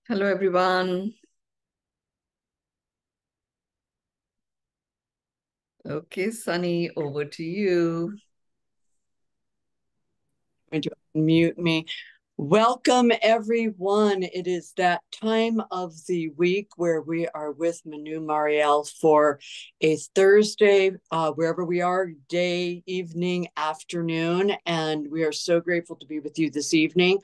Hello, everyone. Okay, Sunny, over to you. Going to unmute me. Welcome, everyone. It is that time of the week where we are with Mynoo Maryel for a Thursday, wherever we are, day, evening, afternoon. And we are so grateful to be with you this evening.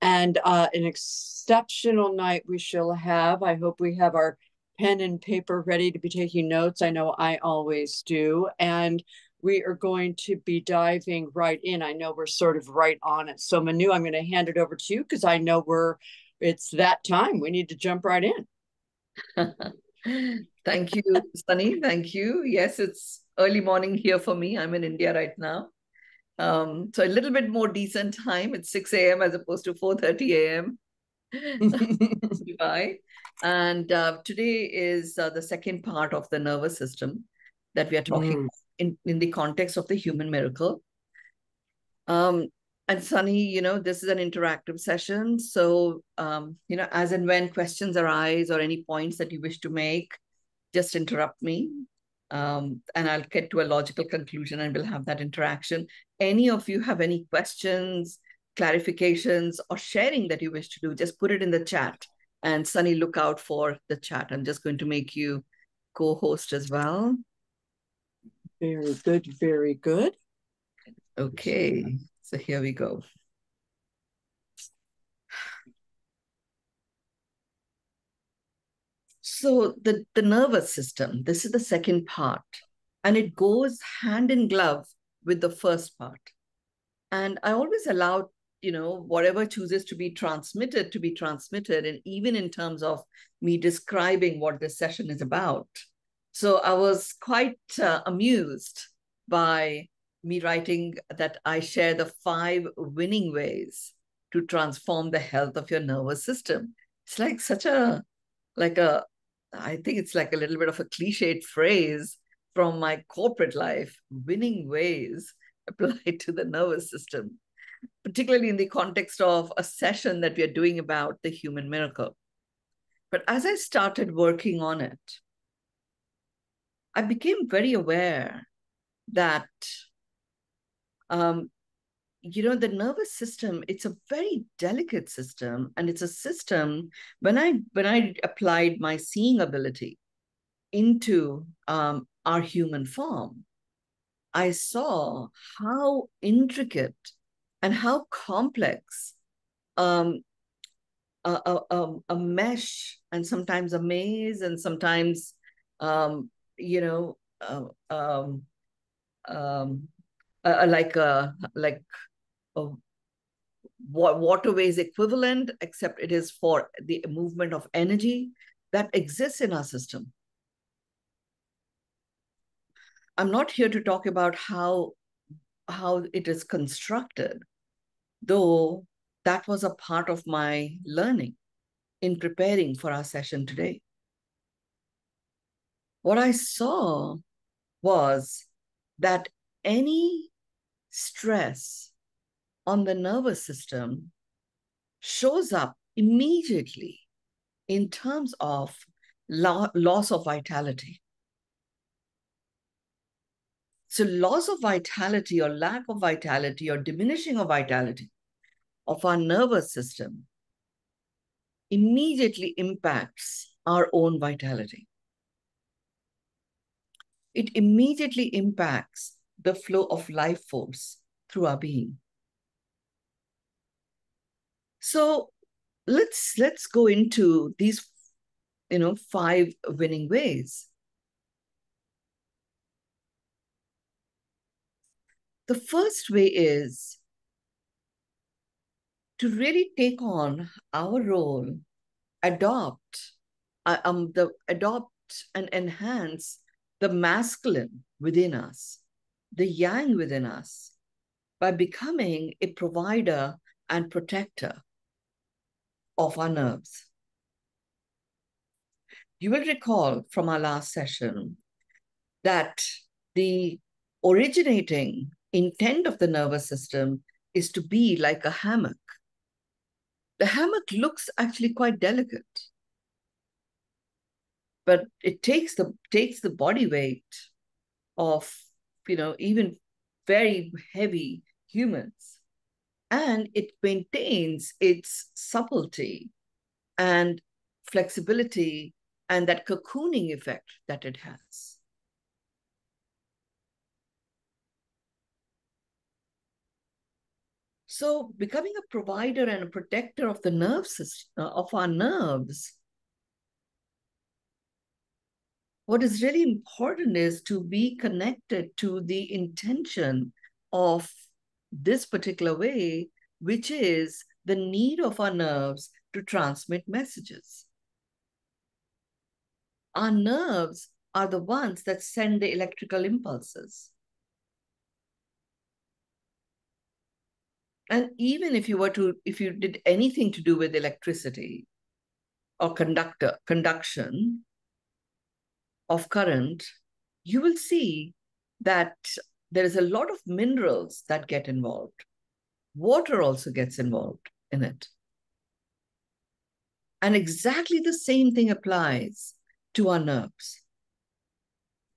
And an exceptional night we shall have. I hope we have our pen and paper ready to be taking notes. I know I always do. And we are going to be diving right in. I know we're sort of right on it. So Mynoo, I'm going to hand it over to you because I know it's that time. We need to jump right in. Thank you, Sunny. Thank you. Yes, it's early morning here for me. I'm in India right now. So a little bit more decent time. It's 6 a.m. as opposed to 4:30 a.m. Dubai. And today is the second part of the nervous system that we are talking in the context of the human miracle. Um, and Sunny, this is an interactive session. So, as and when questions arise or any points that you wish to make, just interrupt me. And I'll get to a logical conclusion and we'll have that interaction. Any of you have any questions, clarifications, or sharing that you wish to do, just put it in the chat. And Sunny, look out for the chat. I'm just going to make you co-host as well. Very good, very good. Okay, so here we go. So the nervous system, this is the second part, and it goes hand in glove with the first part. And I always allow, whatever chooses to be transmitted, and even in terms of me describing what this session is about. So I was quite amused by me writing that I share the 5 winning ways to transform the health of your nervous system. It's like I think it's like a little bit of a cliched phrase from my corporate life, winning ways applied to the nervous system, particularly in the context of a session that we are doing about the human miracle. But as I started working on it, I became very aware that, the nervous system, it's a very delicate system. And it's a system, when I applied my seeing ability into our human form, I saw how intricate and how complex a mesh and sometimes a maze and sometimes you know um, like a waterways equivalent, except it is for the movement of energy that exists in our system. I'm not here to talk about how it is constructed, though that was a part of my learning in preparing for our session today. What I saw was that any stress on the nervous system shows up immediately in terms of loss of vitality. So, loss of vitality or lack of vitality or diminishing of vitality of our nervous system immediately impacts our own vitality. It immediately impacts the flow of life force through our being. So let's go into these 5 winning ways. The first way is to really take on our role, adopt and enhance the masculine within us, the yang within us, by becoming a provider and protector of our nerves. You will recall from our last session that the originating intent of the nervous system is to be like a hammock. The hammock looks actually quite delicate, but it takes the body weight of, even very heavy humans, and it maintains its subtlety and flexibility and that cocooning effect that it has. So becoming a provider and a protector of the nerve system, of our nerves, what is really important is to be connected to the intention of this particular way, which is the need of our nerves to transmit messages. Our nerves are the ones that send the electrical impulses. And even if you did anything to do with electricity or conduction of current, you will see that there is a lot of minerals that get involved. Water also gets involved in it. And exactly the same thing applies to our nerves.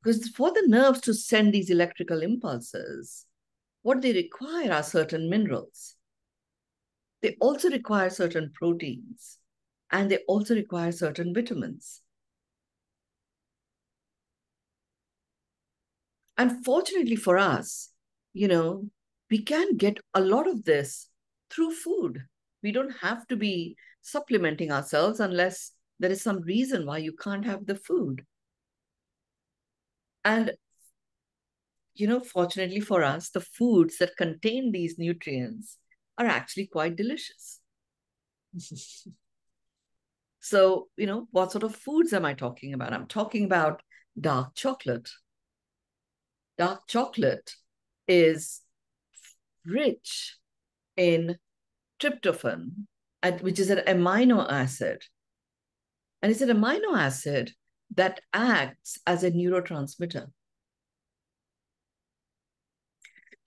Because for the nerves to send these electrical impulses, what they require are certain minerals. They also require certain proteins, and they also require certain vitamins. Unfortunately for us, we can get a lot of this through food. We don't have to be supplementing ourselves unless there is some reason why you can't have the food. And, fortunately for us, the foods that contain these nutrients are actually quite delicious. So, what sort of foods am I talking about? I'm talking about dark chocolate. Dark chocolate is rich in tryptophan, which is an amino acid. And it's an amino acid that acts as a neurotransmitter.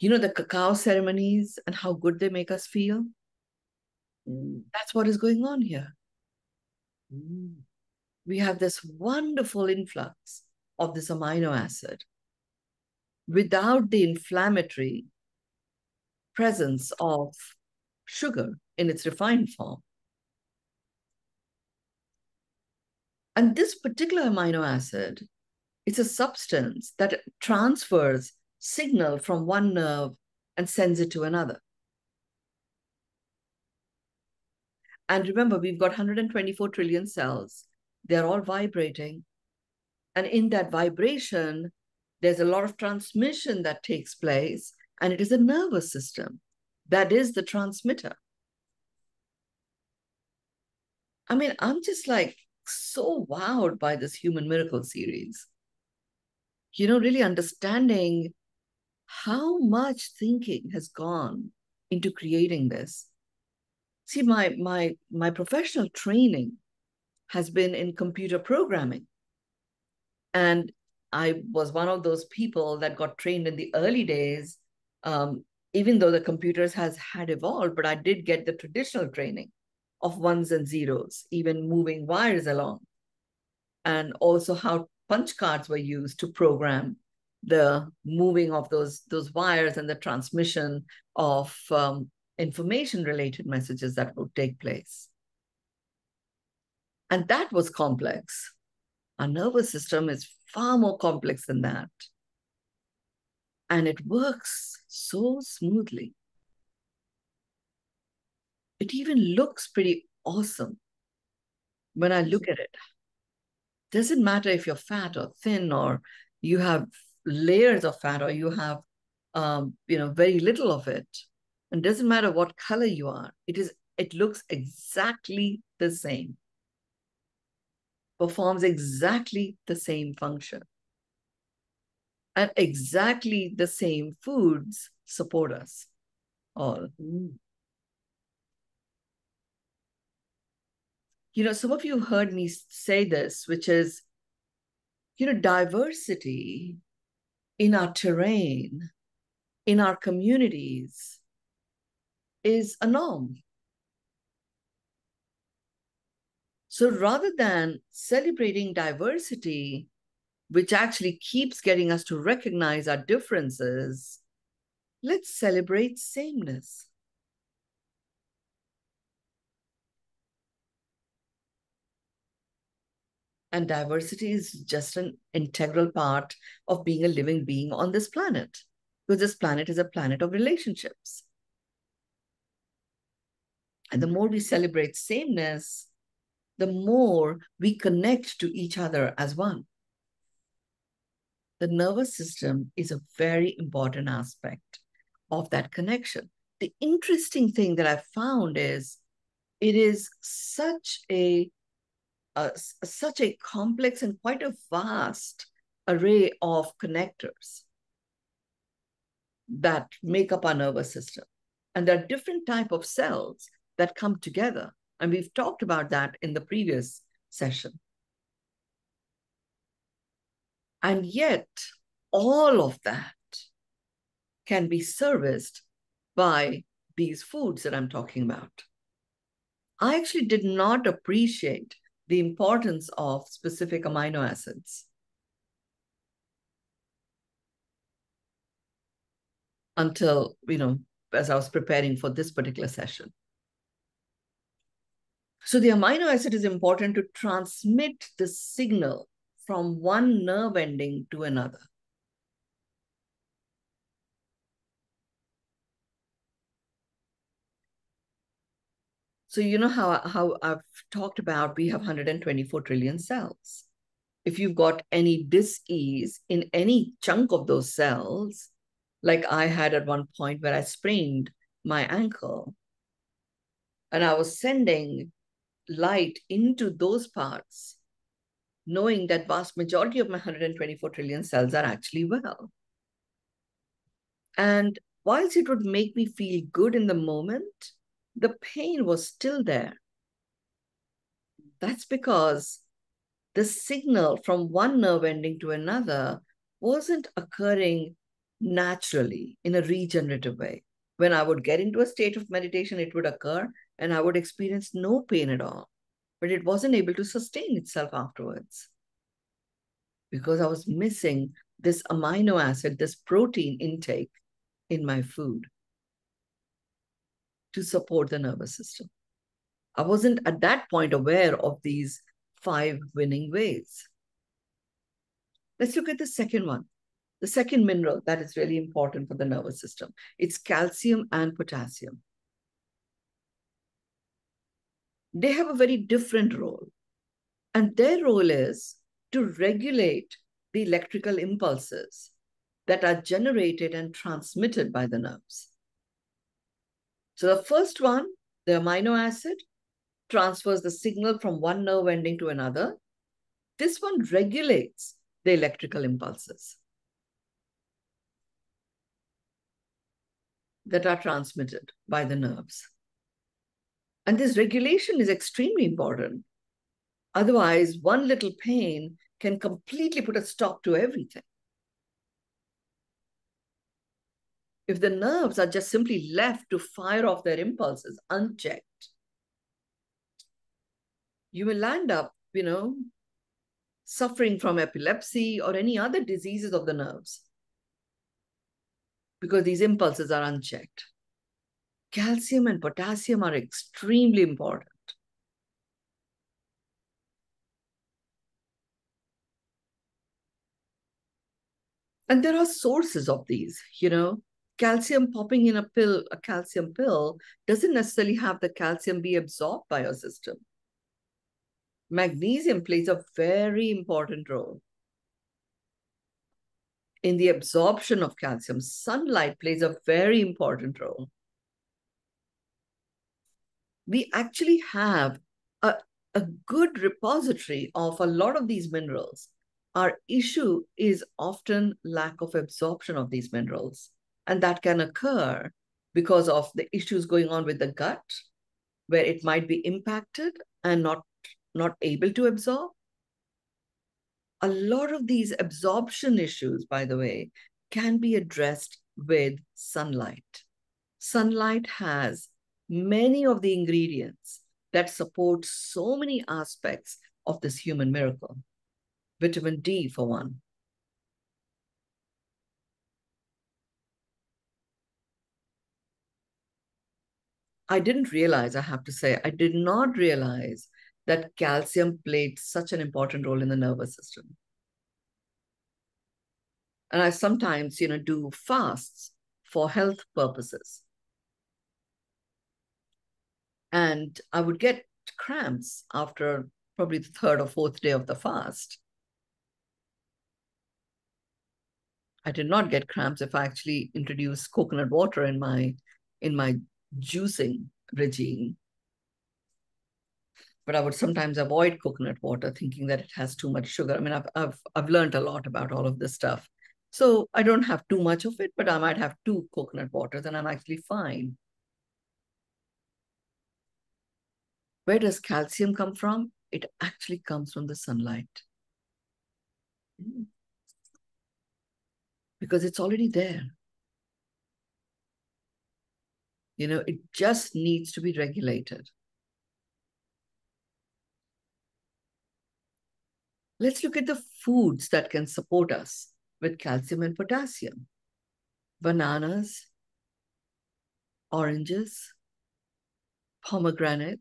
The cacao ceremonies and how good they make us feel? That's what is going on here. We have this wonderful influx of this amino acid without the inflammatory presence of sugar in its refined form. And this particular amino acid is a substance that transfers signal from one nerve and sends it to another. And remember, we've got 124 trillion cells. They're all vibrating. And in that vibration, there's a lot of transmission that takes place, and it is a nervous system that is the transmitter. I mean, I'm just like so wowed by this Human Miracle series. Really understanding how much thinking has gone into creating this. See, my professional training has been in computer programming. And I was one of those people that got trained in the early days, even though the computers had evolved, but I did get the traditional training of ones and zeros, even moving wires along, and also how punch cards were used to program the moving of those wires and the transmission of information-related messages that would take place. And that was complex. Our nervous system is far more complex than that. And it works so smoothly. It even looks pretty awesome when I look at it. Doesn't matter if you're fat or thin, or you have layers of fat, or you have very little of it. And doesn't matter what color you are. It looks exactly the same. Performs exactly the same function. And exactly the same foods support us all. Some of you heard me say this, which is, diversity in our terrain, in our communities, is a norm. So rather than celebrating diversity, which actually keeps getting us to recognize our differences, let's celebrate sameness. And diversity is just an integral part of being a living being on this planet, because this planet is a planet of relationships. And the more we celebrate sameness, the more we connect to each other as one. The nervous system is a very important aspect of that connection. The interesting thing that I found is it is such a complex and quite a vast array of connectors that make up our nervous system. And there are different types of cells that come together. And we've talked about that in the previous session. And yet, all of that can be serviced by these foods that I'm talking about. I actually did not appreciate the importance of specific amino acids until, as I was preparing for this particular session. So the amino acid is important to transmit the signal from one nerve ending to another. So you know how I've talked about we have 124 trillion cells. If you've got any dis-ease in any chunk of those cells, like I had at one point where I sprained my ankle, and I was sending light into those parts, knowing that vast majority of my 124 trillion cells are actually well. And whilst it would make me feel good in the moment, the pain was still there. That's because the signal from one nerve ending to another wasn't occurring naturally in a regenerative way. When I would get into a state of meditation, it would occur and I would experience no pain at all, but it wasn't able to sustain itself afterwards because I was missing this amino acid, this protein intake in my food to support the nervous system. I wasn't at that point aware of these 5 winning ways. Let's look at the second one. The second mineral that is really important for the nervous system. It's calcium and potassium. They have a very different role. And their role is to regulate the electrical impulses that are generated and transmitted by the nerves. So the first one, the amino acid, transfers the signal from one nerve ending to another. This one regulates the electrical impulses that are transmitted by the nerves. And this regulation is extremely important. Otherwise, one little pain can completely put a stop to everything. If the nerves are just simply left to fire off their impulses unchecked, you will end up, suffering from epilepsy or any other diseases of the nerves because these impulses are unchecked. Calcium and potassium are extremely important. And there are sources of these, calcium popping in a calcium pill doesn't necessarily have the calcium be absorbed by your system. Magnesium plays a very important role in the absorption of calcium. Sunlight plays a very important role. We actually have a good repository of a lot of these minerals. Our issue is often lack of absorption of these minerals. And that can occur because of the issues going on with the gut, where it might be impacted and not able to absorb. A lot of these absorption issues, by the way, can be addressed with sunlight. Sunlight has many of the ingredients that support so many aspects of this human miracle. Vitamin D, for one. I didn't realize, I have to say, I did not realize that calcium played such an important role in the nervous system. And I sometimes, do fasts for health purposes. And I would get cramps after probably the third or fourth day of the fast. I did not get cramps if I actually introduced coconut water in my juicing regime. But I would sometimes avoid coconut water, thinking that it has too much sugar. I mean, I've learned a lot about all of this stuff. So I don't have too much of it, but I might have 2 coconut waters and I'm actually fine. Where does calcium come from? It actually comes from the sunlight. Because it's already there. It just needs to be regulated. Let's look at the foods that can support us with calcium and potassium. Bananas, oranges, pomegranate,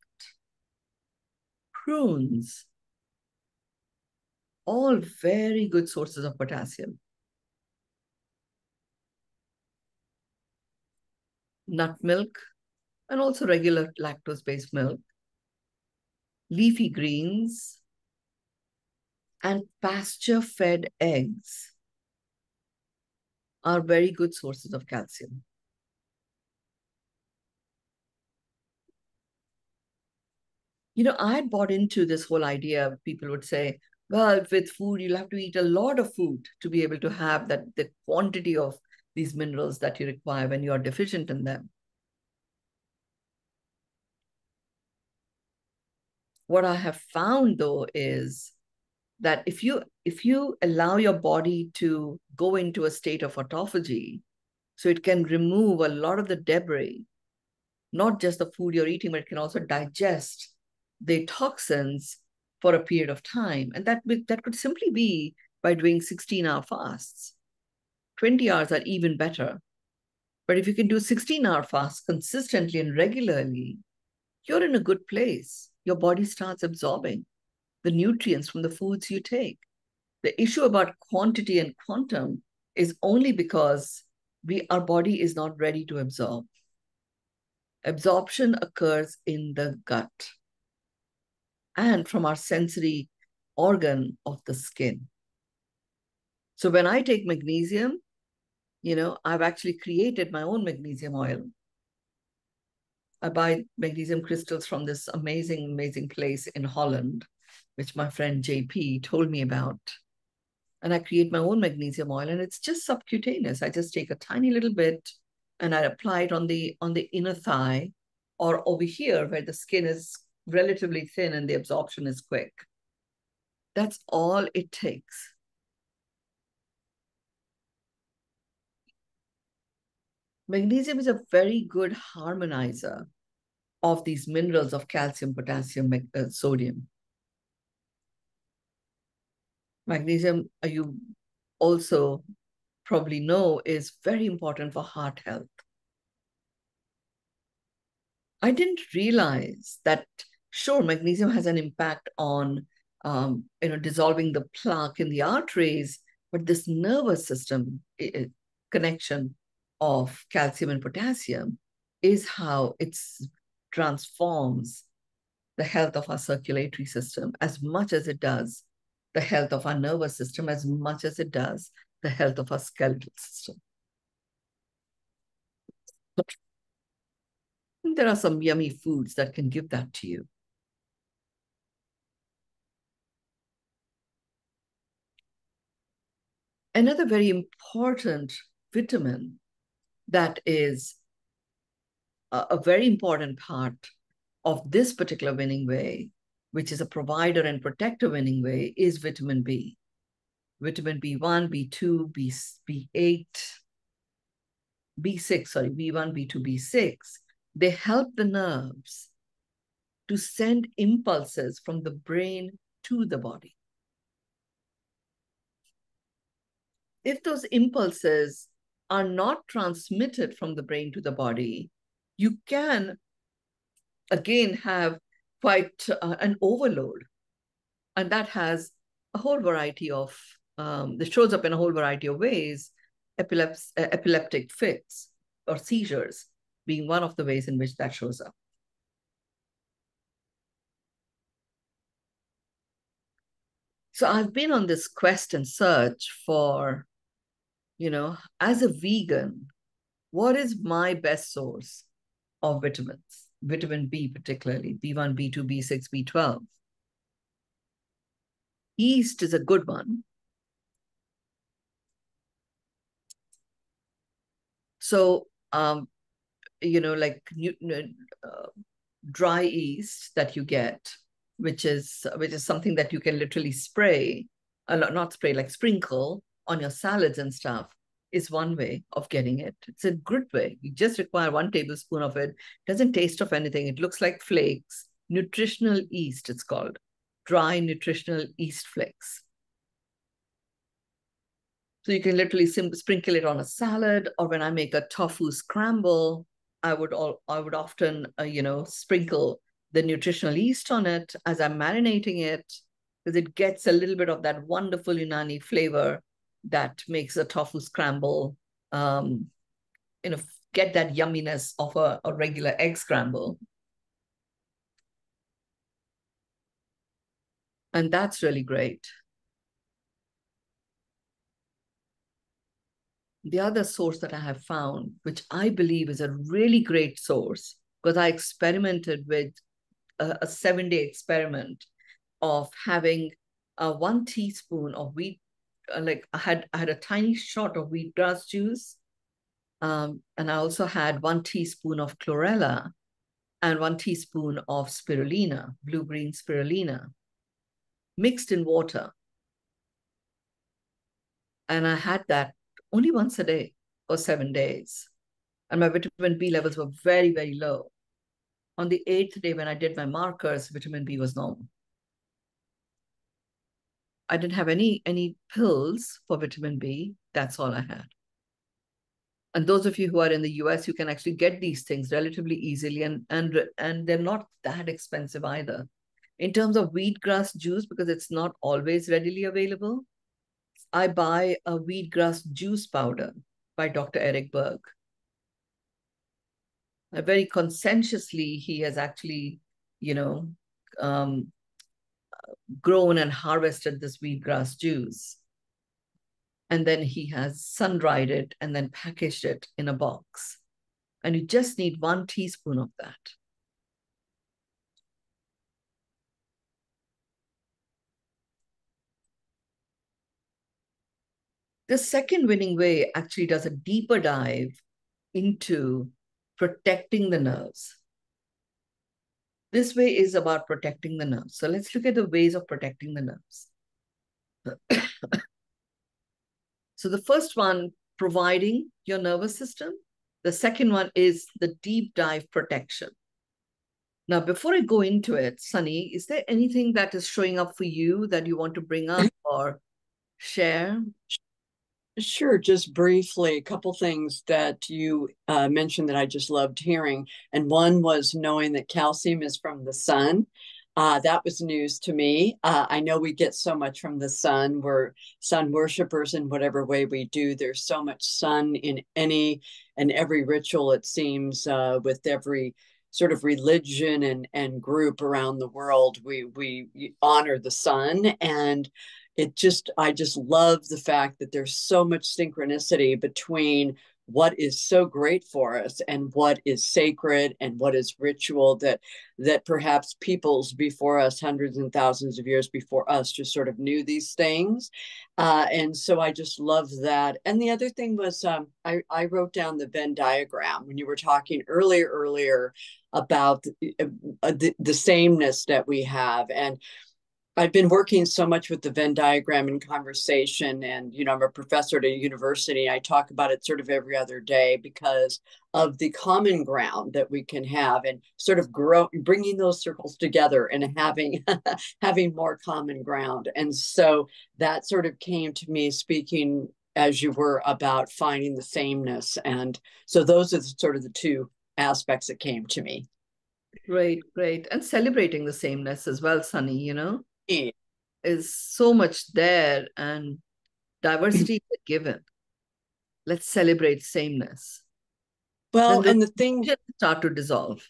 prunes, all very good sources of potassium. Nut milk, and also regular lactose-based milk, leafy greens, and pasture-fed eggs are very good sources of calcium. I had bought into this whole idea. People would say, well, with food, you'll have to eat a lot of food to be able to have the quantity of these minerals that you require when you are deficient in them. What I have found, though, is that if you allow your body to go into a state of autophagy, so it can remove a lot of the debris, not just the food you're eating, but it can also digest the toxins for a period of time. And that could simply be by doing 16-hour fasts. 20 hours are even better. But if you can do 16-hour fasts consistently and regularly, you're in a good place. Your body starts absorbing the nutrients from the foods you take. The issue about quantity and quantum is only because our body is not ready to absorb. Absorption occurs in the gut and from our sensory organ of the skin. So when I take magnesium, I've actually created my own magnesium oil. I buy magnesium crystals from this amazing, amazing place in Holland, which my friend JP told me about. And I create my own magnesium oil, and it's just subcutaneous. I just take a tiny little bit and I apply it on the inner thigh or over here where the skin is relatively thin and the absorption is quick. That's all it takes. Magnesium is a very good harmonizer of these minerals of calcium, potassium, sodium. Magnesium, you also probably know, is very important for heart health. I didn't realize that, sure, magnesium has an impact on dissolving the plaque in the arteries, but this nervous system connection of calcium and potassium is how it transforms the health of our circulatory system as much as it does the health of our nervous system, as much as it does the health of our skeletal system. There are some yummy foods that can give that to you. Another very important vitamin that is a very important part of this particular winning way, which is a provider and protector winning way, is vitamin B. Vitamin B1, B2, B8, B6, sorry, B1, B2, B6. They help the nerves to send impulses from the brain to the body. If those impulses are not transmitted from the brain to the body, you can again have quite an overload. And that has a whole variety of, that shows up in a whole variety of ways, epileptic fits or seizures being one of the ways in which that shows up. So I've been on this quest and search for, as a vegan, what is my best source of vitamins? Vitamin B particularly, B1, B2, B6, B12. Yeast is a good one. So, like dry yeast that you get, which is something that you can literally spray, not spray, like sprinkle on your salads and stuff, is one way of getting it. It's a good way. You just require 1 tablespoon of it. Doesn't taste of anything. It looks like flakes. Nutritional yeast, it's called. Dry nutritional yeast flakes. So you can literally sprinkle it on a salad, or when I make a tofu scramble, I would often, sprinkle the nutritional yeast on it as I'm marinating it, because it gets a little bit of that wonderful Unani flavor that makes a tofu scramble, get that yumminess of a regular egg scramble. And that's really great. The other source that I have found, which I believe is a really great source, because I experimented with a 7-day experiment of having 1 teaspoon of wheat, like I had a tiny shot of wheatgrass juice, and I also had 1 teaspoon of chlorella and 1 teaspoon of spirulina, blue-green spirulina, mixed in water. And I had that only once a day for 7 days. And my vitamin B levels were very, very low. On the 8th day, when I did my markers, vitamin B was normal. I didn't have any pills for vitamin B. That's all I had. And those of you who are in the US, you can actually get these things relatively easily, and they're not that expensive either. In terms of wheatgrass juice, because it's not always readily available, I buy a wheatgrass juice powder by Dr. Eric Berg. Very conscientiously, he has actually, grown and harvested this wheatgrass juice. And then he has sun-dried it and then packaged it in a box. And you just need 1 teaspoon of that. The second winning way actually does a deeper dive into protecting the nerves. This way is about protecting the nerves. So let's look at the ways of protecting the nerves. So the first one, providing your nervous system. The second one is the deep dive protection. Now, before I go into it, Sunny, is there anything that is showing up for you that you want to bring up or share? Sure, just briefly, a couple things that you mentioned that I just loved hearing. And one was knowing that calcium is from the sun. That was news to me. I know we get so much from the sun. We're sun worshipers in whatever way we do. There's so much sun in any and every ritual, it seems, with every sort of religion and group around the world. We honor the sun, and I just love the fact that there's so much synchronicity between what is so great for us and what is sacred and what is ritual that perhaps peoples before us, hundreds and thousands of years before us, just sort of knew these things. And so I just love that. And the other thing was I wrote down the Venn diagram when you were talking earlier about the sameness that we have. And I've been working so much with the Venn diagram in conversation, and I'm a professor at a university. I talk about it sort of every other day because of the common ground that we can have, and sort of bringing those circles together and having having more common ground. And so that sort of came to me speaking as you were about finding the sameness, and so those are sort of the two aspects that came to me. Great, great. And celebrating the sameness as well, Sunny, Yeah. is so much there, and diversity is a given. Let's celebrate sameness. Well, Then the and the thing start to dissolve.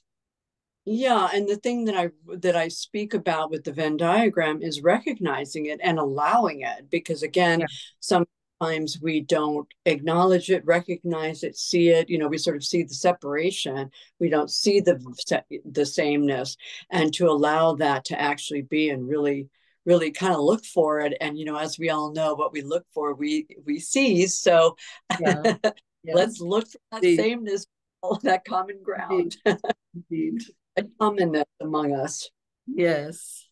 Yeah, and the thing that I speak about with the Venn diagram is recognizing it and allowing it, because again, Yeah. sometimes we don't acknowledge it, recognize it, see it. We sort of see the separation. We don't see the sameness, and to allow that to actually be and really really kind of look for it. And as we all know, what we look for we see. So Yeah. Yeah. let's look for that Indeed. sameness, that common Indeed. ground. Indeed. A commonness among us. Yes.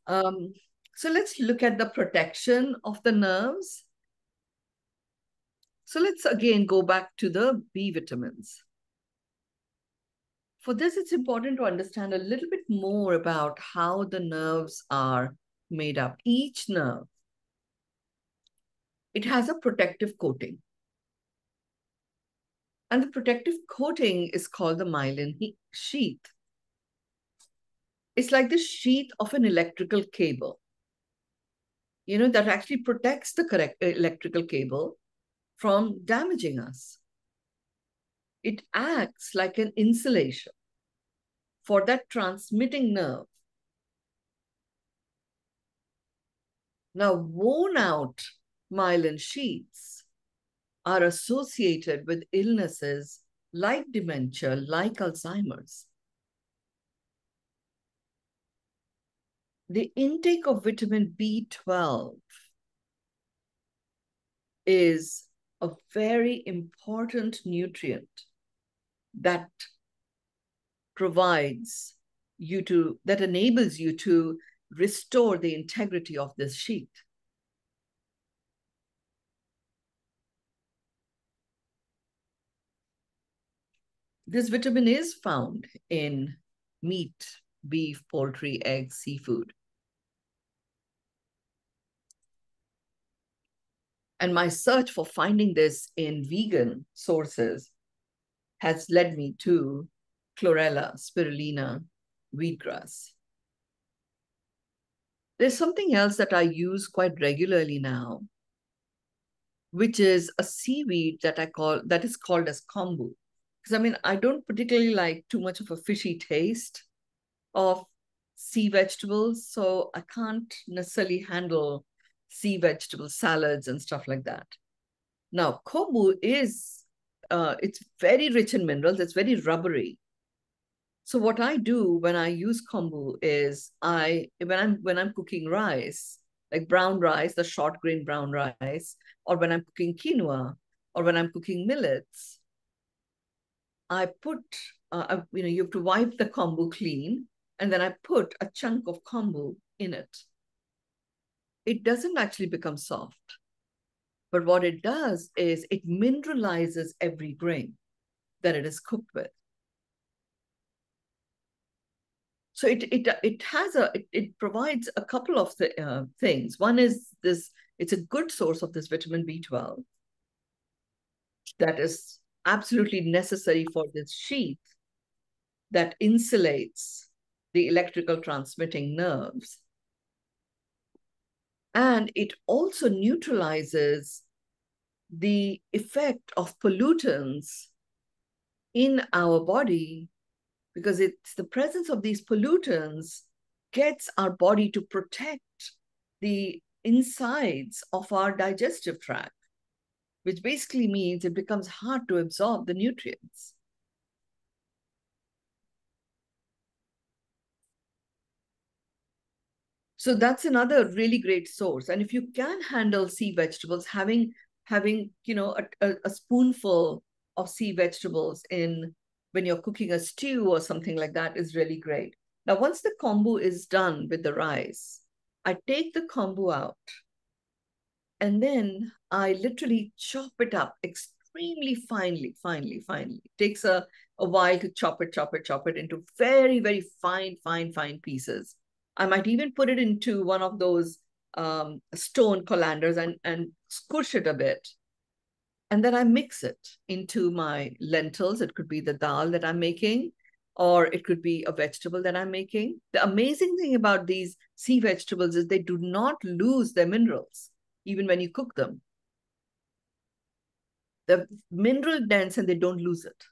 So let's look at the protection of the nerves. So let's again go back to the B vitamins. For this, it's important to understand a little bit more about how the nerves are made up. Each nerve, it has a protective coating. And the protective coating is called the myelin sheath. It's like the sheath of an electrical cable, that actually protects the correct electrical cable from damaging us. It acts like an insulation for that transmitting nerve. Now, worn out myelin sheaths are associated with illnesses like dementia, like Alzheimer's. The intake of vitamin B12 is a very important nutrient that enables you to restore the integrity of this sheath. This vitamin is found in meat, beef, poultry, eggs, seafood. And my search for finding this in vegan sources has led me to chlorella, spirulina, wheatgrass. There's something else that I use quite regularly now, which is a seaweed that is called as kombu. Because I don't particularly like too much of a fishy taste of sea vegetables, so I can't necessarily handle sea vegetable salads and stuff like that. Now, kombu it's very rich in minerals. It's very rubbery. So what I do when I use kombu is when I'm cooking rice, like brown rice, the short grain brown rice, or when I'm cooking quinoa, or when I'm cooking millets, I put you have to wipe the kombu clean, and then I put a chunk of kombu in it. It doesn't actually become soft, but what it does is it mineralizes every grain that it is cooked with. So it provides a couple of things. One is this: it's a good source of this vitamin B12 that is absolutely necessary for this sheath that insulates the electrical transmitting nerves. And it also neutralizes the effect of pollutants in our body, because it's the presence of these pollutants gets our body to protect the insides of our digestive tract, which basically means it becomes hard to absorb the nutrients. So that's another really great source. And if you can handle sea vegetables, having a spoonful of sea vegetables in when you're cooking a stew or something like that is really great. Now, once the kombu is done with the rice, I take the kombu out and then I literally chop it up extremely finely. It takes a while to chop it into very, very fine pieces. I might even put it into one of those stone colanders and squish it a bit. And then I mix it into my lentils. It could be the dal that I'm making, or it could be a vegetable that I'm making. The amazing thing about these sea vegetables is they do not lose their minerals, even when you cook them. They're mineral dense and they don't lose it.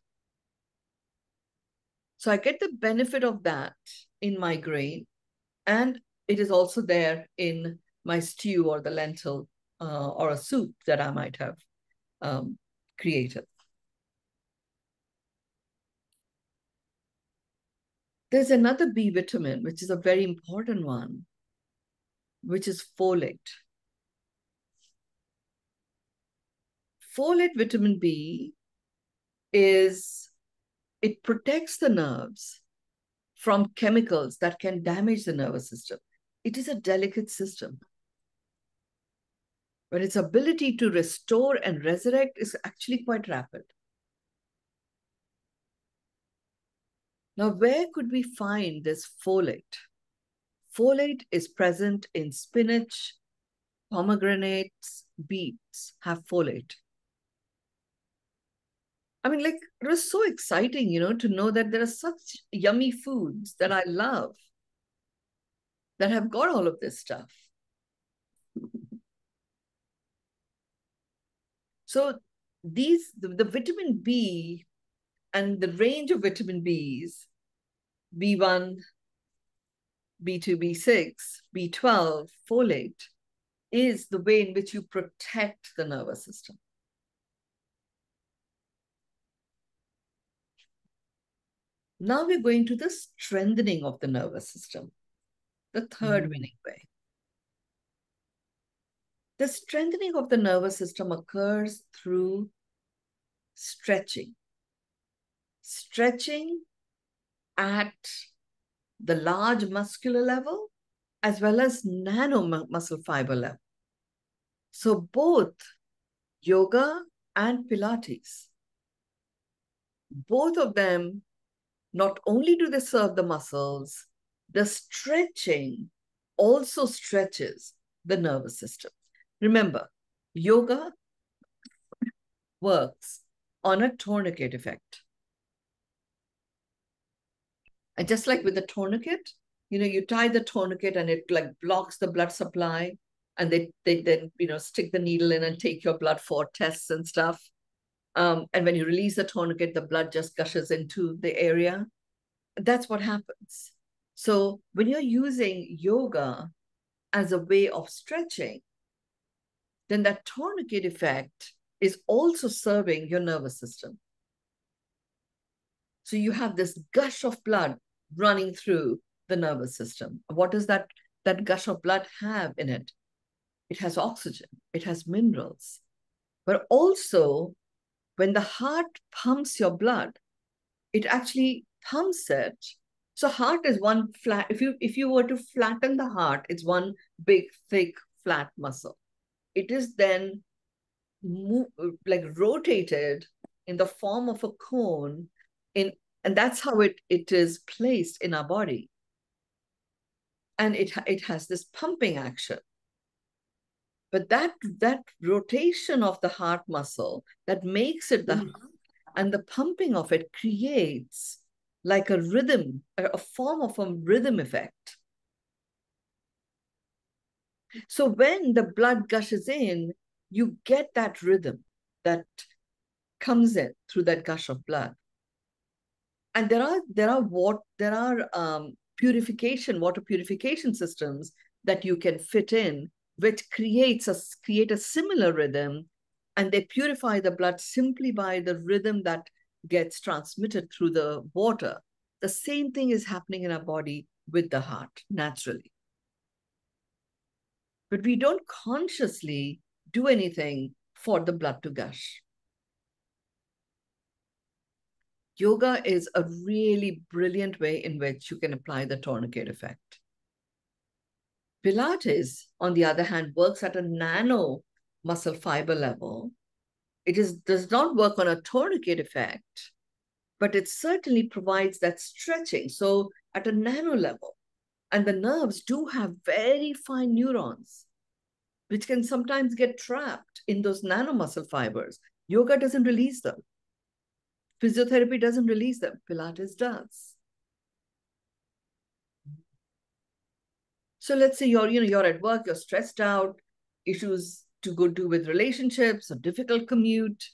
So I get the benefit of that in my grain, and it is also there in my stew or the lentil or a soup that I might have created. There's another B vitamin, which is a very important one, which is folate. Folate vitamin B it protects the nerves from chemicals that can damage the nervous system. It is a delicate system, but its ability to restore and resurrect is actually quite rapid. Now, where could we find this folate? Folate is present in spinach, pomegranates, beets have folate. I mean, like, it was so exciting, to know that there are such yummy foods that I love that have got all of this stuff. So the vitamin B and the range of vitamin Bs, B1, B2, B6, B12, folate, is the way in which you protect the nervous system. Now we're going to the strengthening of the nervous system, the third winning way. The strengthening of the nervous system occurs through stretching. Stretching at the large muscular level as well as nano muscle fiber level. So both yoga and Pilates, both of them, not only do they serve the muscles, the stretching also stretches the nervous system. Remember, yoga works on a tourniquet effect. And just like with the tourniquet, you tie the tourniquet and it like blocks the blood supply, and they then stick the needle in and take your blood for tests and stuff. And when you release the tourniquet, the blood just gushes into the area. That's what happens. So when you're using yoga as a way of stretching, then that tourniquet effect is also serving your nervous system. So you have this gush of blood running through the nervous system. What does that gush of blood have in it? It has oxygen, it has minerals. But also, when the heart pumps your blood, it actually pumps it. So heart is one flat, if you were to flatten the heart, it's one big, thick, flat muscle. It is then rotated in the form of a cone, and that's how it is placed in our body. And it has this pumping action. But that rotation of the heart muscle that makes it the heart, and the pumping of it creates like a rhythm, a form of a rhythm effect. So when the blood gushes in, you get that rhythm that comes in through that gush of blood. And there are water purification systems that you can fit in, which create a similar rhythm, and they purify the blood simply by the rhythm that gets transmitted through the water. The same thing is happening in our body with the heart naturally. But we don't consciously do anything for the blood to gush. yoga is a really brilliant way in which you can apply the tourniquet effect. Pilates, on the other hand, works at a nano muscle fiber level. It does not work on a tourniquet effect, but it certainly provides that stretching. So at a nano level, and the nerves do have very fine neurons, which can sometimes get trapped in those nano muscle fibers. Yoga doesn't release them. Physiotherapy doesn't release them. Pilates does. So let's say you're at work, you're stressed out, issues to go do with relationships, a difficult commute.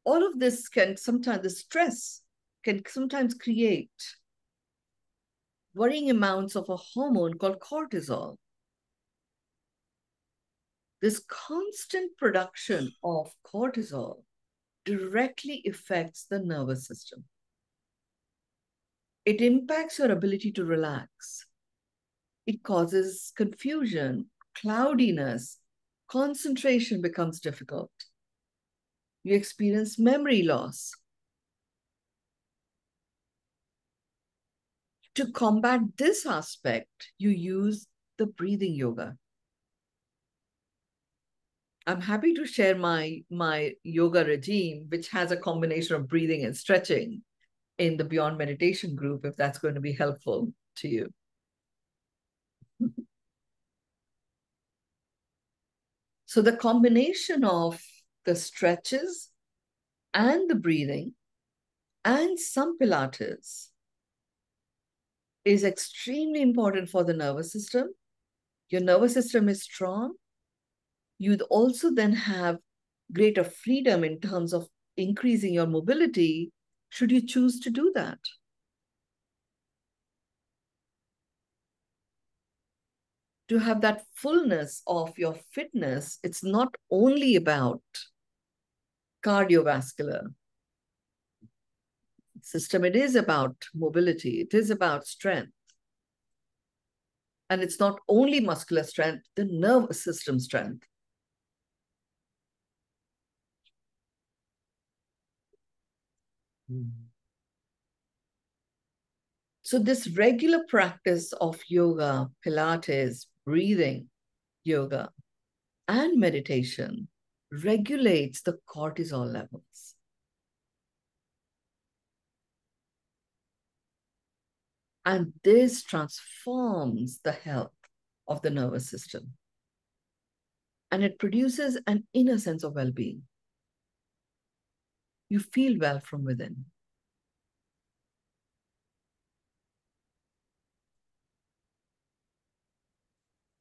All of this can sometimes, the stress can sometimes create worrying amounts of a hormone called cortisol. This constant production of cortisol directly affects the nervous system. It impacts your ability to relax. It causes confusion, cloudiness, concentration becomes difficult. You experience memory loss. To combat this aspect, you use the breathing yoga. I'm happy to share my yoga regime, which has a combination of breathing and stretching in the Beyond Meditation group, if that's going to be helpful to you. So the combination of the stretches and the breathing and some Pilates is extremely important for the nervous system. Your nervous system is strong. You'd also then have greater freedom in terms of increasing your mobility, should you choose to do that. To have that fullness of your fitness, it's not only about cardiovascular system, it is about mobility, it is about strength. And it's not only muscular strength, the nervous system strength. So this regular practice of yoga, Pilates, breathing yoga, and meditation regulates the cortisol levels. And this transforms the health of the nervous system. And it produces an inner sense of well-being. You feel well from within.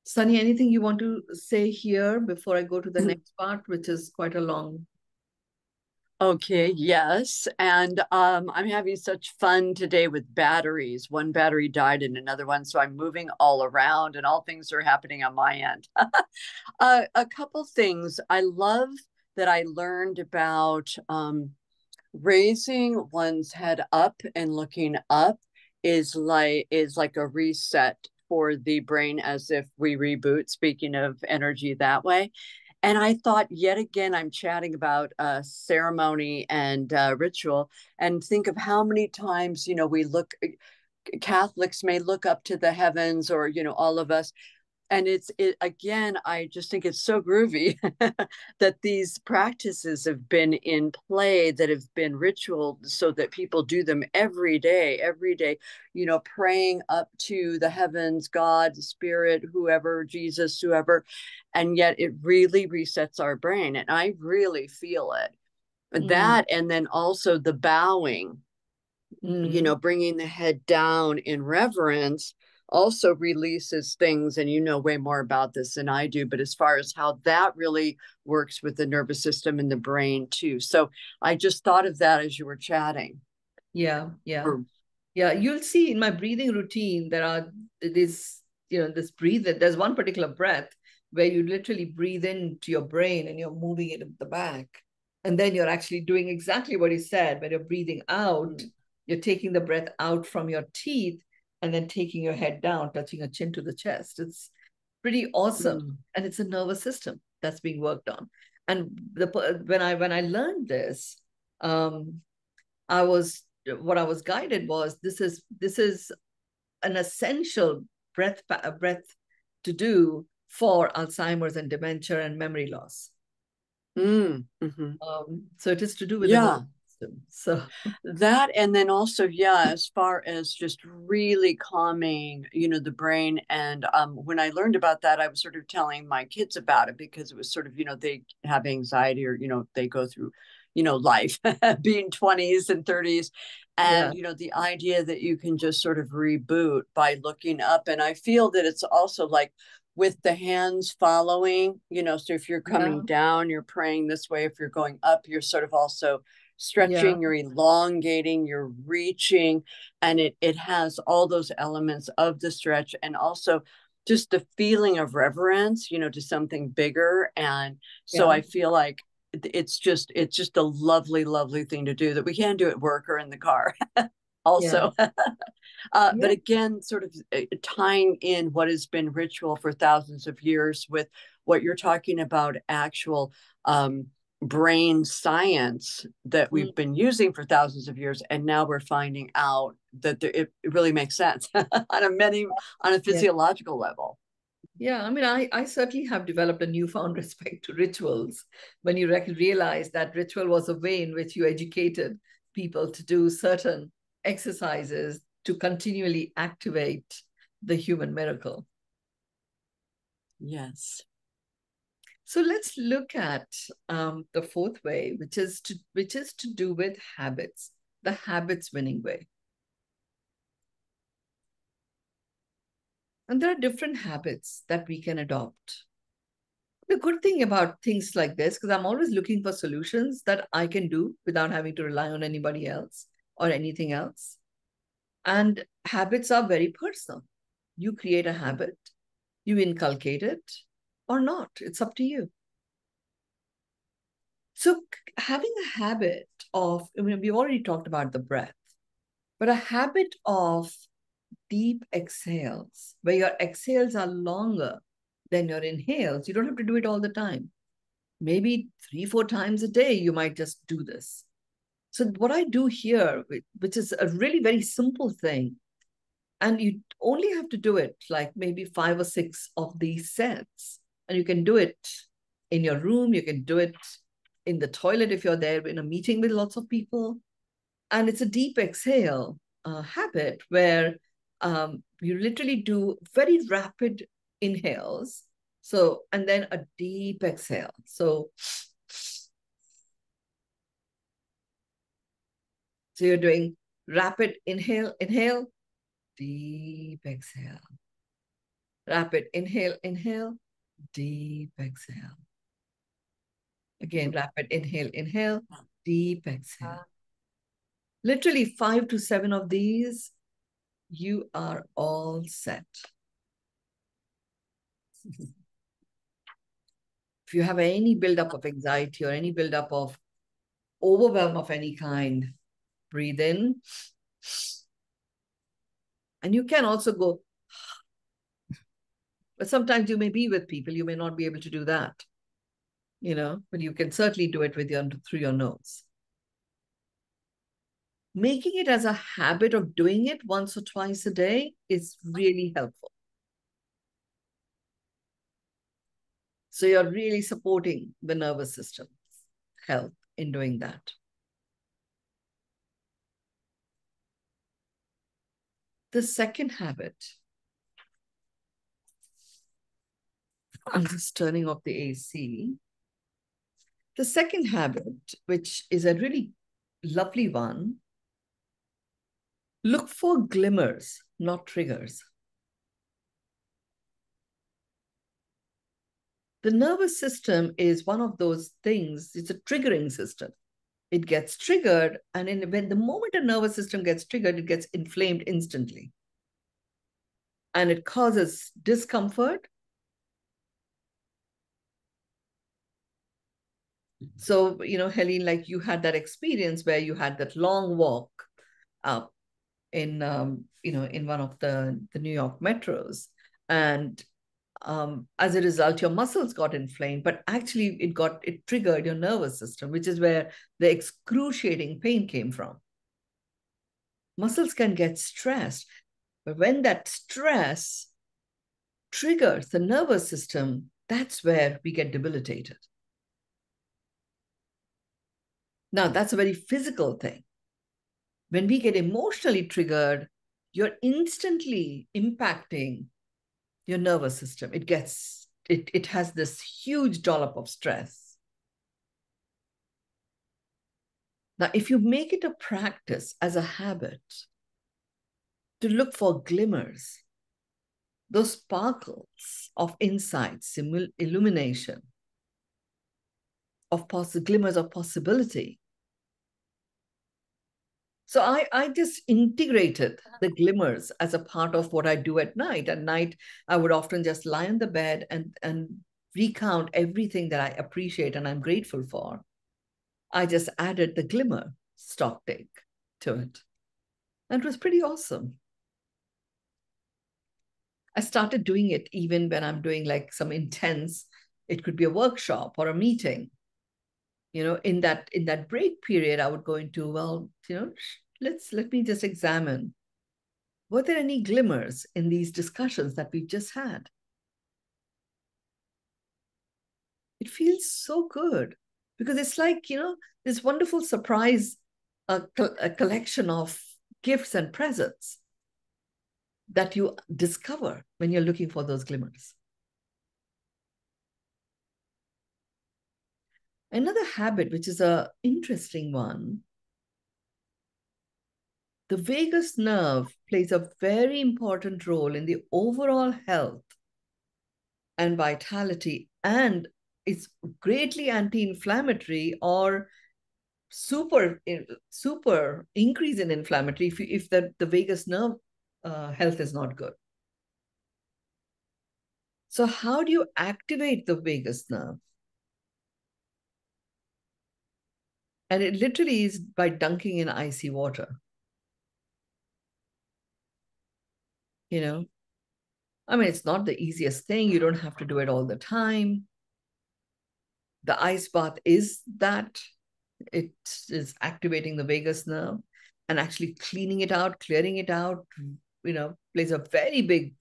Sunny, anything you want to say here before I go to the next part, which is quite a long? Okay, yes. And I'm having such fun today with batteries. One battery died in another one, so I'm moving all around and all things are happening on my end. A couple things. I love that I learned about raising one's head up and looking up is like a reset for the brain, as if we reboot, speaking of energy that way. And I thought, yet again, I'm chatting about ceremony and ritual, and think of how many times, we look, Catholics may look up to the heavens, or, all of us. And again, I just think it's so groovy that these practices have been in play, that have been ritual, so that people do them every day, praying up to the heavens, God, Spirit, whoever, Jesus, whoever. And yet it really resets our brain. And I really feel it. That, and then also the bowing, bringing the head down in reverence also releases things, and way more about this than I do, but as far as how that really works with the nervous system and the brain too. So I just thought of that as you were chatting. Yeah. You'll see in my breathing routine, there's one particular breath where you literally breathe into your brain and you're moving it at the back. And then you're actually doing exactly what you said. When you're breathing out, you're taking the breath out from your teeth and then taking your head down, touching your chin to the chest. It's pretty awesome. And it's a nervous system that's being worked on. And when I learned this, What I was guided was this is an essential breath to do for Alzheimer's and dementia and memory loss. So it is to do with the nervous system. So that, and then also, yeah, as far as just really calming, the brain. And when I learned about that, I was sort of telling my kids about it because it was sort of, they have anxiety or, they go through, life being 20s and 30s. And, the idea that you can just sort of reboot by looking up. And I feel that it's also like with the hands following, so if you're coming down, you're praying this way. If you're going up, you're sort of also stretching, you're elongating, you're reaching, and it has all those elements of the stretch, and also just the feeling of reverence, to something bigger. And so I feel like it's just a lovely, lovely thing to do that we can do at work or in the car also. But again, sort of tying in what has been ritual for thousands of years with what you're talking about, actual brain science that we've been using for thousands of years, and now we're finding out that it really makes sense on a physiological level. Yeah, I mean, I certainly have developed a newfound respect to rituals when you realize that ritual was a way in which you educated people to do certain exercises to continually activate the human miracle. Yes. So let's look at the fourth way, which is to do with habits, the habits winning way. And there are different habits that we can adopt. The good thing about things like this, because I'm always looking for solutions that I can do without having to rely on anybody else or anything else. And habits are very personal. You create a habit, you inculcate it or not. It's up to you. So having a habit of, we already talked about the breath, but a habit of deep exhales, where your exhales are longer than your inhales. You don't have to do it all the time. Maybe 3-4 times a day, you might just do this. So what I do here, which is a really very simple thing, and you only have to do it like maybe 5 or 6 of these sets. And you can do it in your room. You can do it in the toilet if you're there in a meeting with lots of people. And it's a deep exhale habit where you literally do very rapid inhales. So, and then a deep exhale. So you're doing rapid inhale, deep exhale. Rapid inhale, deep exhale. Again, rapid inhale, deep exhale. Literally 5 to 7 of these, you are all set. If you have any buildup of anxiety or any buildup of overwhelm of any kind, breathe in. And you can also go, but sometimes you may be with people, you may not be able to do that, but you can certainly do it through your nose. Making it as a habit of doing it once or twice a day is really helpful. So you're really supporting the nervous system health in doing that. The second habit, I'm just turning off the AC. The second habit, which is a really lovely one, look for glimmers, not triggers. The nervous system is one of those things, it's a triggering system. It gets triggered, and when the moment a nervous system gets triggered, it gets inflamed instantly. And it causes discomfort. So, Helene, like you had that experience where you had that long walk up in, in one of the New York metros. And as a result, your muscles got inflamed, but actually it triggered your nervous system, which is where the excruciating pain came from. Muscles can get stressed, but when that stress triggers the nervous system, that's where we get debilitated. Now, that's a very physical thing. When we get emotionally triggered, you're instantly impacting your nervous system. It has this huge dollop of stress. Now, if you make it a practice as a habit to look for glimmers, those sparkles of insight, illumination, of glimmers of possibility. So I just integrated the glimmers as a part of what I do at night. At night, I would often just lie on the bed and recount everything that I appreciate and I'm grateful for. I just added the glimmer stock take to it. And it was pretty awesome. I started doing it even when I'm doing like some intense, it could be a workshop or a meeting. In that break period, I would go into, well, let me just examine, were there any glimmers in these discussions that we've just had? It feels so good because it's like, this wonderful surprise, a collection of gifts and presents that you discover when you're looking for those glimmers. Another habit, which is an interesting one, the vagus nerve plays a very important role in the overall health and vitality, and it's greatly anti-inflammatory or super increase in inflammatory if the vagus nerve health is not good. So how do you activate the vagus nerve? And it literally is by dunking in icy water. I mean, it's not the easiest thing. You don't have to do it all the time. The ice bath is that. It is activating the vagus nerve and actually cleaning it out, clearing it out, plays a very big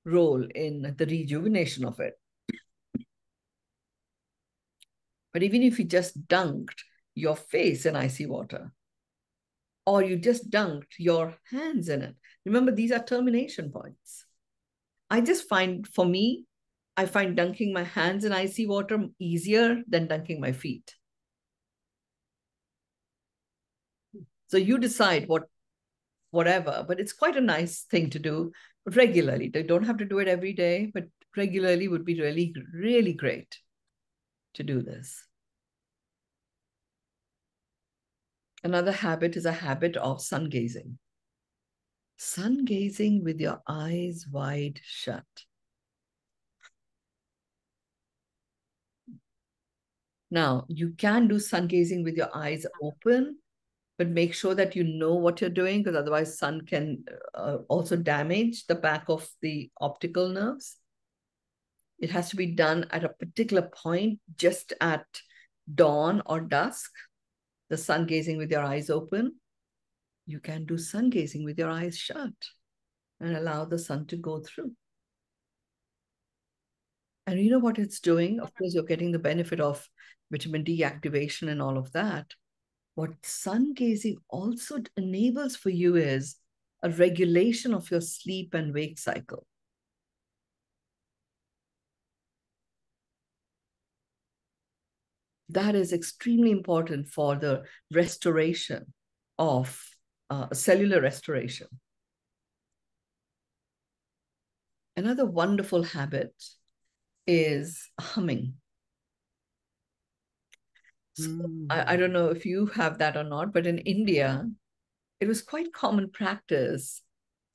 role in the rejuvenation of it. But even if you just dunked your face in icy water, or you just dunked your hands in it, remember, these are termination points. I just find, for me, I find dunking my hands in icy water easier than dunking my feet. So you decide whatever, but it's quite a nice thing to do regularly. They don't have to do it every day, but regularly would be really, really great to do this. Another habit is a habit of sun gazing. Sun gazing with your eyes wide shut. Now, you can do sun gazing with your eyes open, but make sure that you know what you're doing, because otherwise sun can also damage the back of the optical nerves. It has to be done at a particular point, just at dawn or dusk, the sun gazing with your eyes open. You can do sun gazing with your eyes shut and allow the sun to go through. And you know what it's doing? Of course, you're getting the benefit of vitamin D activation and all of that. What sun gazing also enables for you is a regulation of your sleep and wake cycle. That is extremely important for the restoration of cellular restoration. Another wonderful habit is humming. So I don't know if you have that or not, but in India, it was quite common practice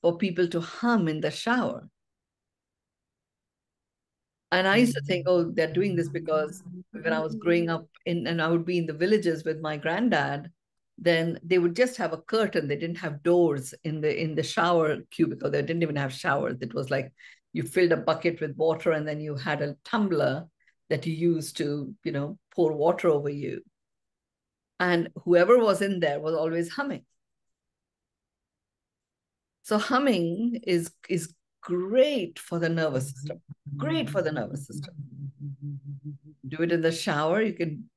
for people to hum in the shower. And I used to think, oh, they're doing this because when I was growing up and I would be in the villages with my granddad, then they would just have a curtain. They didn't have doors in the shower cubicle. They didn't even have showers. It was like You filled a bucket with water and then you had a tumbler that you used to, pour water over you. And whoever was in there was always humming. So humming is great for the nervous system. Great for the nervous system. Do it in the shower. You can,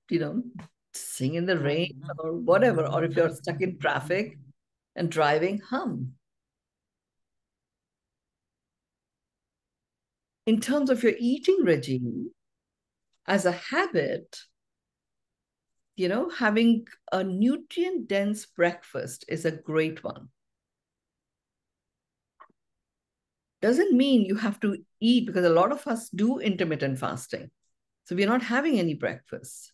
sing in the rain or whatever. Or if you're stuck in traffic and driving, hum. In terms of your eating regime, as a habit, having a nutrient-dense breakfast is a great one. Doesn't mean you have to eat, because a lot of us do intermittent fasting. So we're not having any breakfast.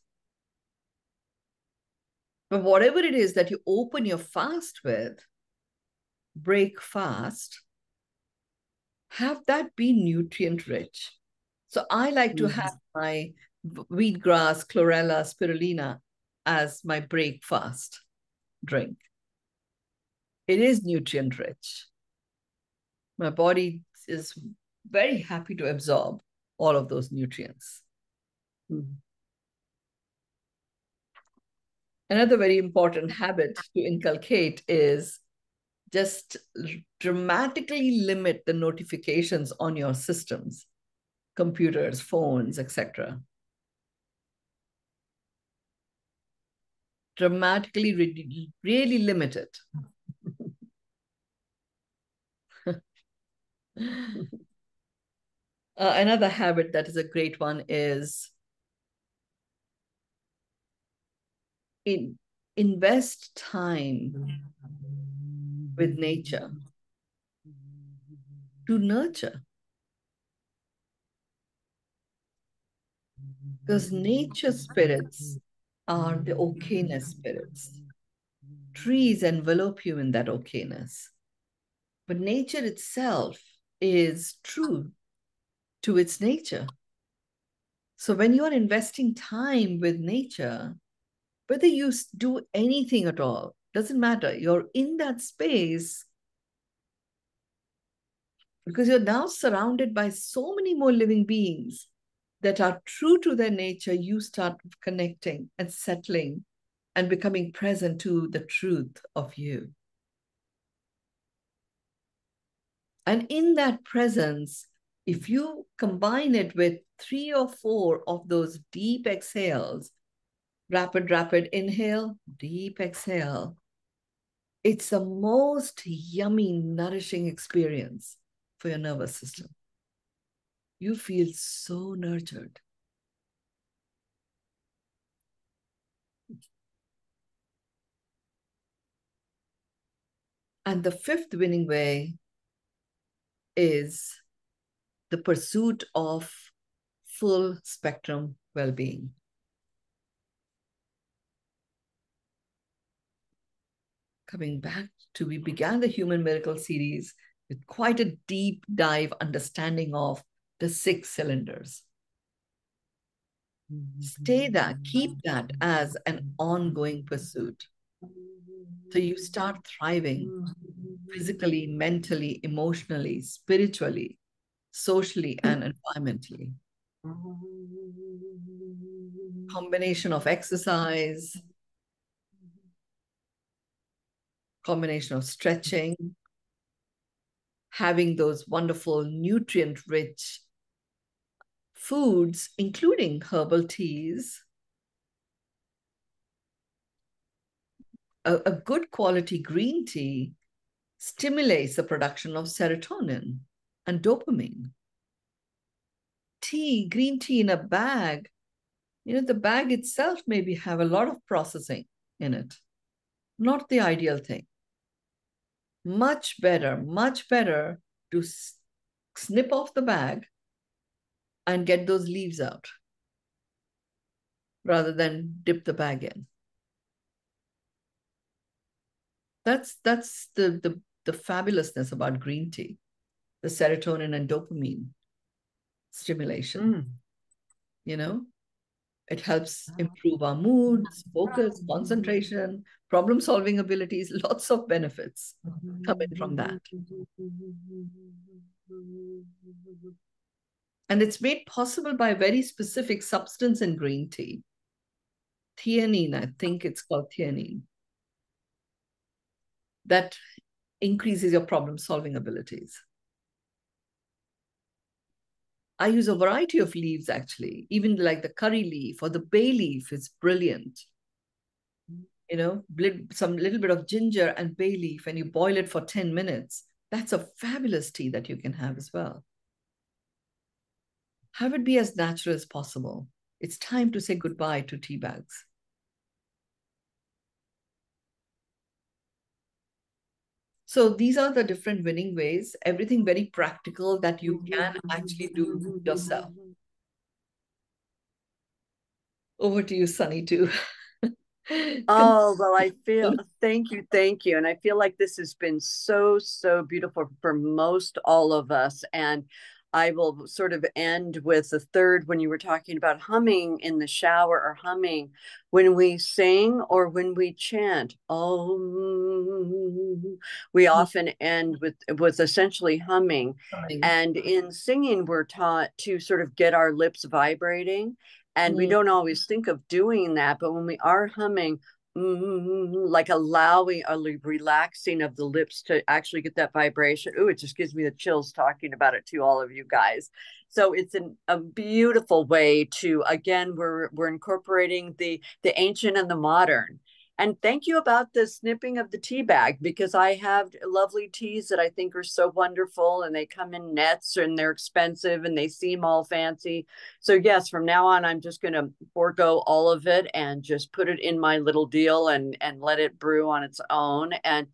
But whatever it is that you open your fast with, break fast, have that be nutrient rich. So I like to have my wheatgrass, chlorella, spirulina as my breakfast drink. It is nutrient rich. My body is very happy to absorb all of those nutrients. Another very important habit to inculcate is just dramatically limit the notifications on your systems, computers, phones, etc. Dramatically, really limit it. Another habit that is a great one is invest time with nature to nurture. Because nature spirits are the okayness spirits. Trees envelop you in that okayness. But nature itself is true to its nature. So when you are investing time with nature, whether you do anything at all, doesn't matter. You're in that space because you're now surrounded by so many more living beings that are true to their nature. You start connecting and settling and becoming present to the truth of you. And in that presence, if you combine it with 3 or 4 of those deep exhales, rapid inhale, deep exhale, it's the most yummy, nourishing experience for your nervous system. You feel so nurtured. And the 5th winning way is the pursuit of full spectrum well-being. Coming back to, we began the Human Miracle series with quite a deep dive understanding of the 6 cylinders. Stay that, keep that as an ongoing pursuit. So you start thriving physically, mentally, emotionally, spiritually, socially, and environmentally. Combination of exercise, combination of stretching, having those wonderful nutrient-rich foods, including herbal teas, a good quality green tea stimulates the production of serotonin and dopamine. Green tea in a bag, the bag itself maybe have a lot of processing in it. Not the ideal thing. Much better to snip off the bag and get those leaves out rather than dip the bag in. That's the fabulousness about green tea, the serotonin and dopamine stimulation, It helps improve our moods, focus, concentration, problem-solving abilities, lots of benefits coming from that. And it's made possible by a very specific substance in green tea. Theanine, I think it's called theanine. That increases your problem-solving abilities. I use a variety of leaves, actually. Even like the curry leaf or the bay leaf is brilliant. You know, some little bit of ginger and bay leaf, and you boil it for 10 minutes. That's a fabulous tea that you can have as well. Have it be as natural as possible. It's time to say goodbye to tea bags. So these are the different winning ways, everything very practical that you can actually do yourself. Over to you, Sunny, too. Oh, well, thank you. And I feel like this has been so, so beautiful for most all of us. And I will sort of end with the third when you were talking about humming in the shower or humming when we sing or when we chant. Oh, we often end with essentially humming. And in singing, we're taught to sort of get our lips vibrating. And we don't always think of doing that. But when we are humming, like allowing a relaxing of the lips to actually get that vibration. Ooh, it just gives me the chills talking about it to all of you guys. So it's a beautiful way to, again, we're incorporating the ancient and the modern. And thank you about the snipping of the tea bag, because I have lovely teas that I think are so wonderful, and they come in nets and they're expensive and they seem all fancy. So yes, from now on, I'm just going to forego all of it and just put it in my little deal and let it brew on its own. And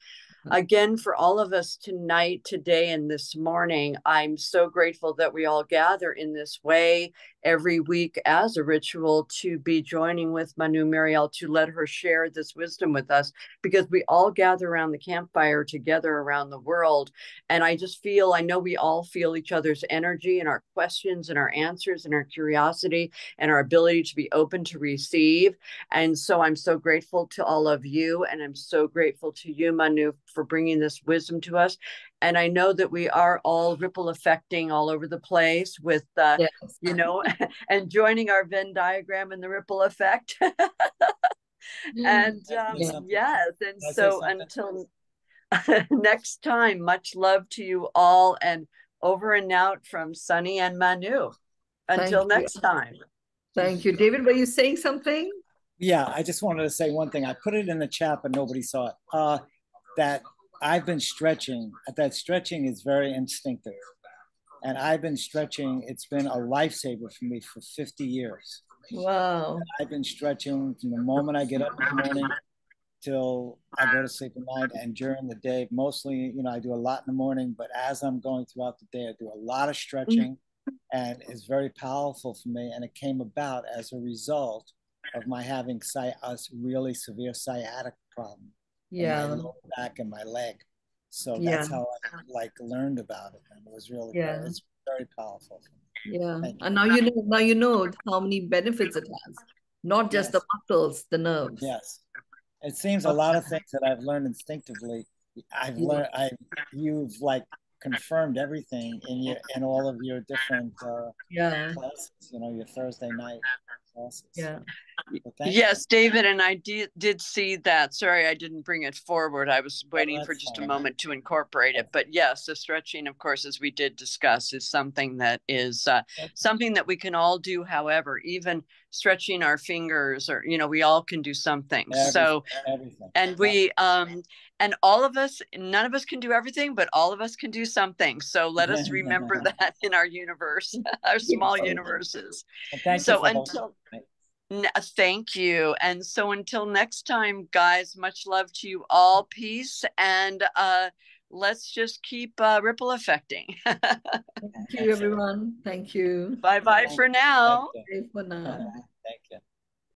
again, for all of us tonight, today, and this morning, I'm so grateful that we all gather in this way every week as a ritual to be joining with Mynoo Maryel to let her share this wisdom with us, because we all gather around the campfire together around the world. And I just feel, I know we all feel each other's energy and our questions and our answers and our curiosity and our ability to be open to receive. And so I'm so grateful to all of you. And I'm so grateful to you, Mynoo, for bringing this wisdom to us. And I know that we are all ripple affecting all over the place with, yes. you know, and joining our Venn diagram in the ripple effect. And yes, and so until next time, much love to you all, and over and out from Sunny and Mynoo. Until next time. Thank you. David, were you saying something? Yeah, I just wanted to say one thing. I put it in the chat, but nobody saw it. That I've been stretching. That stretching is very instinctive. And I've been stretching. It's been a lifesaver for me for 50 years. Wow. I've been stretching from the moment I get up in the morning till I go to sleep at night, and during the day. Mostly, you know, I do a lot in the morning, but as I'm going throughout the day, I do a lot of stretching, and it's very powerful for me. And it came about as a result of my having a really severe sciatic problem in my lower back and my leg. So that's how I learned about it, and it was really it's very powerful for me. Yeah, and now you know how many benefits it has, not just the muscles, the nerves. Yes, it seems a lot of things that I've learned instinctively. You've like confirmed everything in all of your different classes. You know, your Thursday night classes. Yeah. Yes, David, and I did see that. Sorry, I didn't bring it forward. I was waiting for just a moment to incorporate it. But yes, the stretching, of course, as we did discuss, is something that is something that we can all do. However, even stretching our fingers, or, you know, we all can do something. And we and all of us, none of us can do everything, but all of us can do something. So let us remember that in our universe, our small universes. So until thank you. And so until next time, guys, much love to you all. Peace. And let's just keep ripple affecting. Thank you, everyone. Thank you. Bye-bye for now. Bye for now. Thank you.